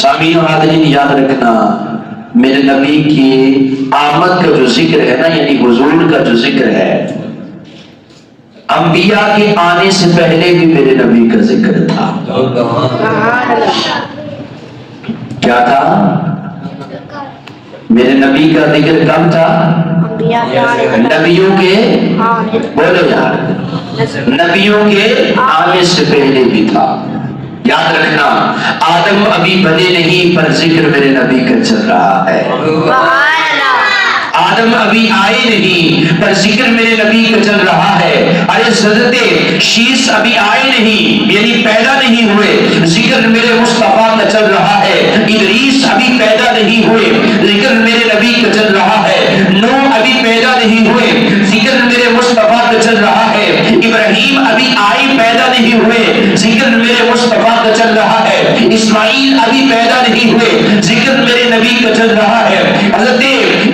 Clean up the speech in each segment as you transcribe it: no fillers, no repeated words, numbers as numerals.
سامعین و حاضرین یاد رکھنا، میرے نبی کی آمد کا جو ذکر ہے نا، یعنی حضور کا جو ذکر ہے، انبیاء کے آنے سے پہلے بھی میرے نبی کا ذکر تھا۔ کیا تھا؟ میرے نبی کا ذکر کب تھا؟ نبیوں کے، بولو یار، نبیوں کے آنے سے پہلے بھی تھا۔ یاد رکھنا، آدم ابھی بنے نہیں پر ذکر میرے نبی کا چل رہا ہے۔ آدم ابھی آئے نہیں پر ذکر میرے نبی کا چل رہا ہے۔ ارے حضرت شیس ابھی آئے نہیں، یعنی پیدا نہیں ہوئے، ذکر میرے مصطفیٰ کا چل رہا ہے۔ ادریس ابھی پیدا نہیں ہوئے، ذکر میرے نبی کا چل رہا ہے۔ نوح ابھی پیدا نہیں ہوئے، ذکر میرے مصطفیٰ کا چل رہا ہے۔ ابراہیم ابھی آئے پیدا نہیں ہوئے، ذکر میرے مصطفیٰ کا چل رہا ہے۔ اسماعیل ابھی پیدا نہیں ہوئے، ذکر میرے نبی کا چل رہا ہے۔ حضرت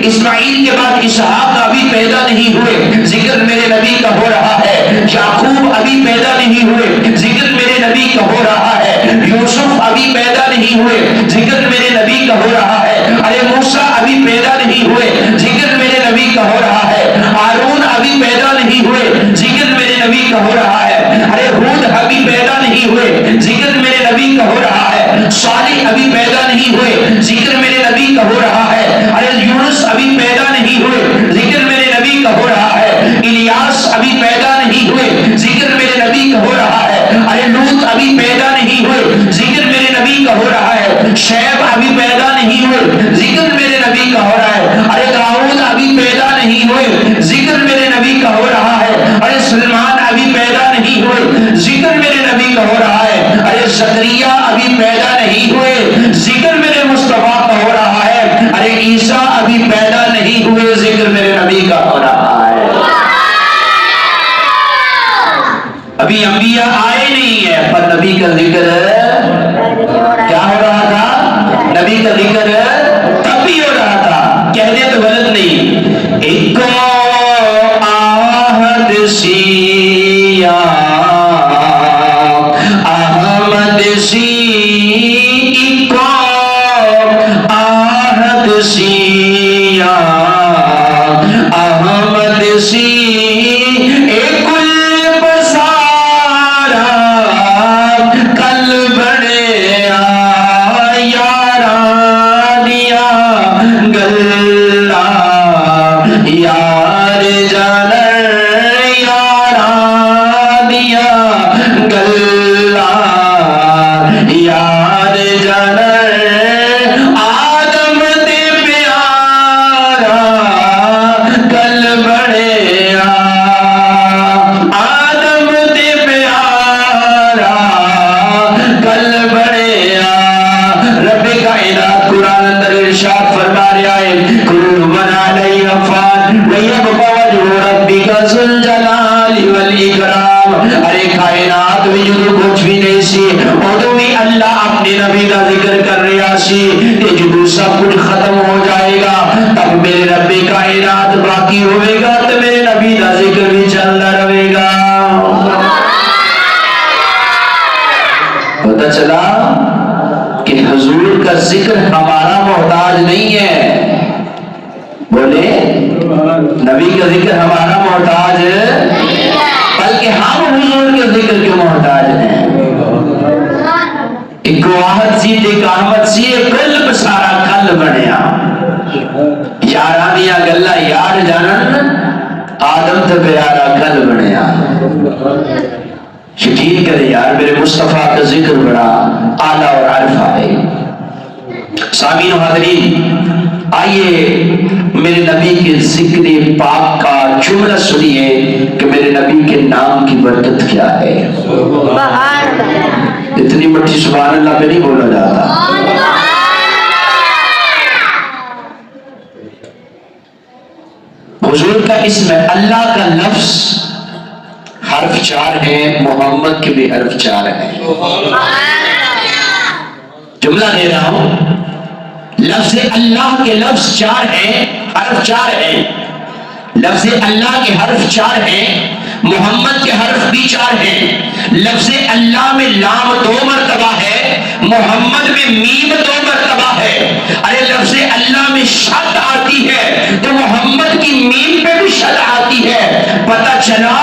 اسماعیل کے بعد اسحاق ابھی پیدا نہیں ہوئے، ذکر میرے نبی کا ہو رہا ہے۔ یعقوب ابھی پیدا نہیں ہوئے، ذکر میرے نبی کا ہو رہا ہے۔ یوسف ابھی پیدا نہیں ہوئے، ذکر میرے نبی کا ہو رہا ہے۔ ارے موسیٰ ابھی پیدا نہیں ہوئے، ذکر میرے نبی کا ہو رہا ہے۔ ہارون ابھی پیدا نہیں ہوئے، ذکر میرے نبی کا ہو رہا ہے۔ ارے ہود ابھی پیدا نہیں ہوئے، ذکر میرے نبی کا ہو رہا ہے۔ صالح ابھی پیدا نہیں ہوئے، ذکر میرے نبی کا ہو رہا ہے۔ ارے یونس ابھی پیدا نہیں ہوئے، ذکر میرے نبی کا ہو رہا ہے۔ الیاس ابھی پیدا نہیں ہوئے، ذکر میرے نبی کا ہو رہا ہے۔ ارے لوط ابھی پیدا نہیں ہوئے، ذکر میرے نبی کا ہو رہا ہے۔ شعیب ابھی پیدا نہیں ہوئے، ذکر میرے نبی کا ہو رہا ہے۔ ارے داؤد ابھی پیدا نہیں ہوئے، ذکر میرے نبی کا ہو رہا ہے۔ ارے سلمان ابھی پیدا نہیں ہوئے، ذکر میرے نبی کا ہو رہا ہے۔ ارے زکریا ابھی پیدا نہیں ہوئے، ذکر میرے مصطفیٰ کا ہو رہا ہے۔ ارے عیسیٰ ابھی پیدا نہیں ہوئے، ذکر میرے نبی کا ہو رہا ہے۔ ابھی انبیاء آئے نہیں ہے پر نبی کا ذکر کیا ہو رہا تھا؟ نبی کا ذکر تب بھی ہو رہا تھا۔ کہنے تو غلط نہیں، ایک آہد سیا احمد سی، ایک آہد سیا احمد سی، سب کچھ ختم ہو جائے گا، تب میرے رب کائنات باقی ہوئے گا تو میرے نبی کا ذکر بھی چلتا رہے گا۔ پتہ چلا کہ حضور کا ذکر ہمارا محتاج نہیں ہے، بولے نبی کا ذکر ہمارا محتاج بلکہ ہم حضور کے ذکر کے محتاج ہیں۔ ایک واحد سی ایک احمد سی قلب سارا کل بنیا، یارانیاں گلا یار جانن آدم تے پیارا کل بنیا۔ یقین کرے یار میرے مصطفیٰ کا ذکر بڑا اعلیٰ اور عرفہ ہے۔ سامعین و حاضرین، آئیے میرے نبی کے ذکر پاک کا جملہ سنیے کہ میرے نبی کے نام کی برکت کیا ہے۔ اتنی مٹھی سبحان اللہ پہ نہیں بولا جاتا۔ حضور کا اسم ہے، اللہ کا لفظ حرف 4 ہے، محمد کے بھی حرف 4 ہے۔ جملہ دے رہا ہوں، لفظ اللہ کے لفظ 4 ہیں، حرف 4 ہیں۔ لفظ اللہ کے حرف 4 ہیں، محمد کے حرف بھی 4 ہیں۔ لفظ اللہ میں لام 2 مرتبہ ہے، محمد میں میم 2 ہے. ارے لفظ اللہ میں شد آتی ہے تو محمد کی میم پہ بھی شد آتی ہے. پتہ چلا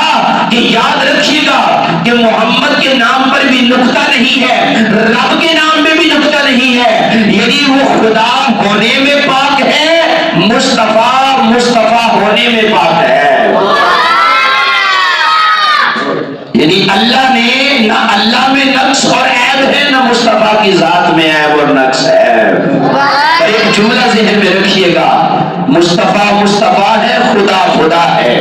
کہ یاد رکھیے گا کہ محمد کے نام پر بھی نقطہ نہیں ہے, رب کے نام میں بھی نقطہ نہیں ہے. یعنی وہ خدا ہونے میں پاک ہے, مصطفیٰ ہونے میں پاک ہے. یعنی اللہ نے نہ اللہ میں نقص اور عیب ہے, نہ مصطفیٰ کی ذات میں عیب اور نقص ہے. اور ایک جملہ ذہن میں رکھیے گا, مصطفیٰ ہے, خدا ہے.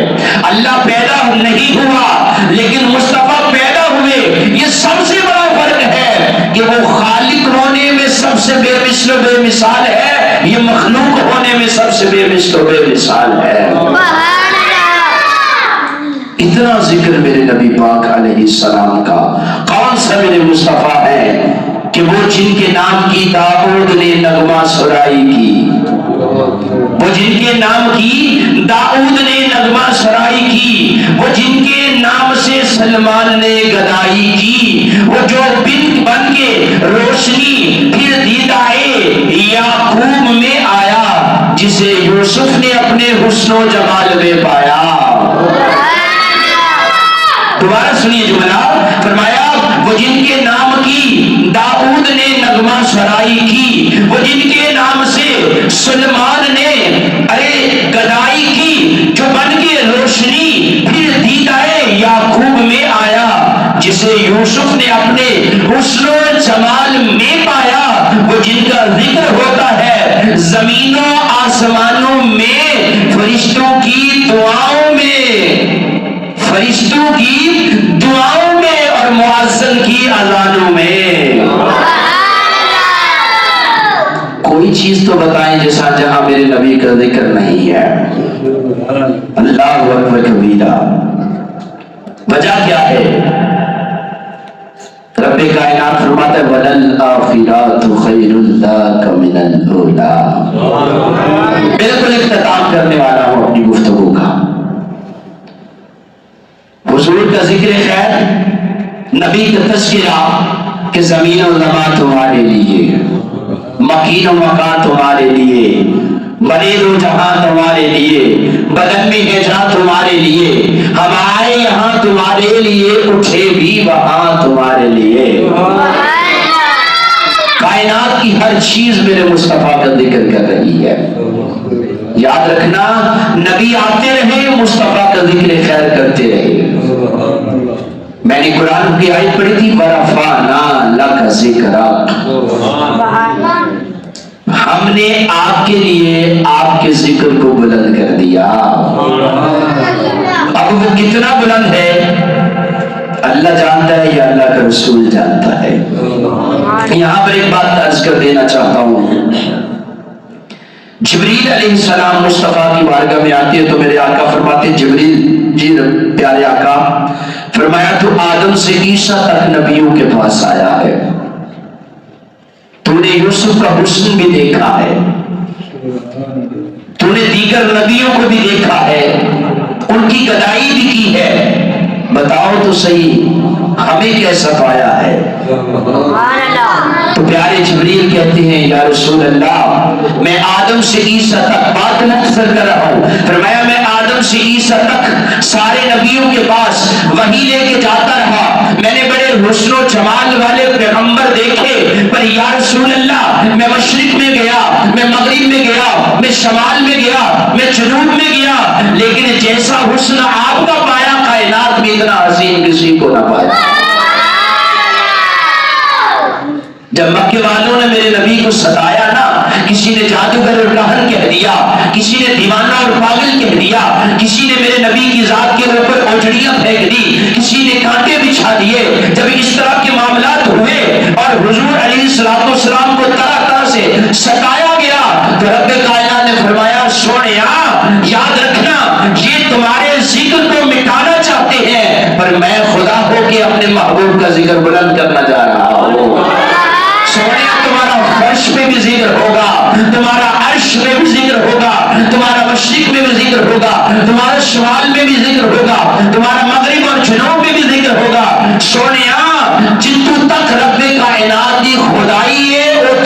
اللہ پیدا نہیں ہوا لیکن مصطفیٰ پیدا ہوئے. یہ سب سے بڑا فرق ہے کہ وہ خالق ہونے میں سب سے بے مثل و بے مثال ہے, یہ مخلوق ہونے میں سب سے بے مثل و بے مثال ہے. اتنا ذکر میرے نبی پاک علیہ السلام کا. کون سا میرے مصطفیٰ ہے کہ وہ جن کے نام کی داؤد نے نغمہ سرائی کی, وہ جن کے نام کی داؤد نے نغمہ سرائی کی, وہ جن کے نام سے سلمان نے گدائی کی, وہ جو بن کے روشنی پھر دیدائے یعقوب میں آیا, جسے یوسف نے اپنے حسن و جمال میں پایا. دوبارہ سنیے جملہ, فرمایا وہ جن کے نام کی داؤد نے نغمہ سرائی کی, وہ جن کے نام سے سلمان نے گدائی کی, جو بن کے روشنی پھر دیدائے یعقوب میں آیا, جسے یوسف نے اپنے حسن و جمال میں پایا. وہ جن کا ذکر ہوتا ہے زمینوں آسمانوں میں, فرشتوں کی دعاؤں میں اور مؤذن کی اذانوں میں. کوئی چیز تو بتائیں جیسا جہاں میرے نبی کا ذکر نہیں ہے. اللہ اکبر کبیرہ. وجہ کیا ہے؟ رب کائنات فرماتا ہے وَلَلْآخِرَاتُ خَيْرٌ لَكَ مِنَ الْأُولَىٰ. بالکل اختتام کرنے والا ہوں اپنی گفتگو کا. حضور کا ذکر خیر, نبی کا تذکرہ کہ زمین و زمان تمہارے لیے, مکین و مکان تمہارے لیے, بلید و جہاں تمہارے لیے, بدن میں ہے جہاں تمہارے لیے, ہم آئے یہاں تمہارے لیے, اٹھے بھی وہاں تمہارے لیے. کائنات کی ہر چیز میرے مصطفیٰ کا ذکر کر رہی ہے. یاد رکھنا, نبی آتے رہے, مصطفیٰ کا ذکر خیر کرتے رہے. میں نے قرآن کی آیت پڑھی تھی وَرَفَعْنَا لَكَ ذِكْرَكَ, ہم نے آپ کے لیے آپ کے ذکر کو بلند کر دیا. اب وہ کتنا بلند ہے اللہ جانتا ہے یا اللہ کا رسول جانتا ہے. یہاں پر ایک بات عرض کر دینا چاہتا ہوں. جبریل علیہ السلام مصطفیٰ کی بارگاہ میں آتے ہیں تو میرے آقا فرماتے ہیں جبریل جی پیارے آقا, فرمایا تو آدم سے عیسیٰ تک نبیوں کے پاس آیا ہے, تو نے یوسف کا حسن بھی دیکھا ہے, تو نے دیگر نبیوں کو بھی دیکھا ہے, ان کی گدائی بھی کی ہے. بتاؤ تو صحیح ہمیں کیسا پایا ہے؟ تو پیارے جبریل کہتے ہیں یا رسول اللہ میں آدم سے عیسیٰ تک بات مختصر کر رہا ہوں. فرمایا میں آدم سے عیسیٰ تک سارے نبیوں کے پاس وحی لے کے جاتا رہا. میں نے بڑے حسن و جمال والے پیغمبر دیکھے, پر یا رسول اللہ میں مشرق میں گیا, میں مغرب میں گیا, میں شمال میں گیا, میں جنوب میں گیا, لیکن جیسا حسن آپ کا پایا کائنات میں اتنا حسین کسی کو نہ پایا. جب مکے والوں نے میرے نبی کو ستایا نا, کسی نے جادوگر اور کاہن کہہ دیا, کسی نے دیوانہ اور پاگل کہہ دیا, کسی نے میرے نبی کی ذات کے اوپر اوجڑیاں پھینک دی, کسی نے کانٹے بچھا دیے. جب اس طرح کے معاملات ہوئے اور حضور علیہ السلام کو طرح طرح سے ستایا گیا, تو رب کائنات نے فرمایا سونیا یاد رکھنا یہ تمہارے ذکر کو مٹانا چاہتے ہیں, پر میں خدا ہو کے اپنے محبوب کا ذکر بلند کرنا جا رہا ہوں. سونے تمہارا فرش میں بھی ذکر ہوگا, تمہارا عرش میں بھی ذکر ہوگا, تمہارا مشرق میں بھی ذکر ہوگا, تمہارا شمال میں بھی ذکر ہوگا, تمہارا مغرب اور جنوب میں بھی ذکر ہوگا. سونیا جتوں تک رب کائنات کی خدائی ہے وہ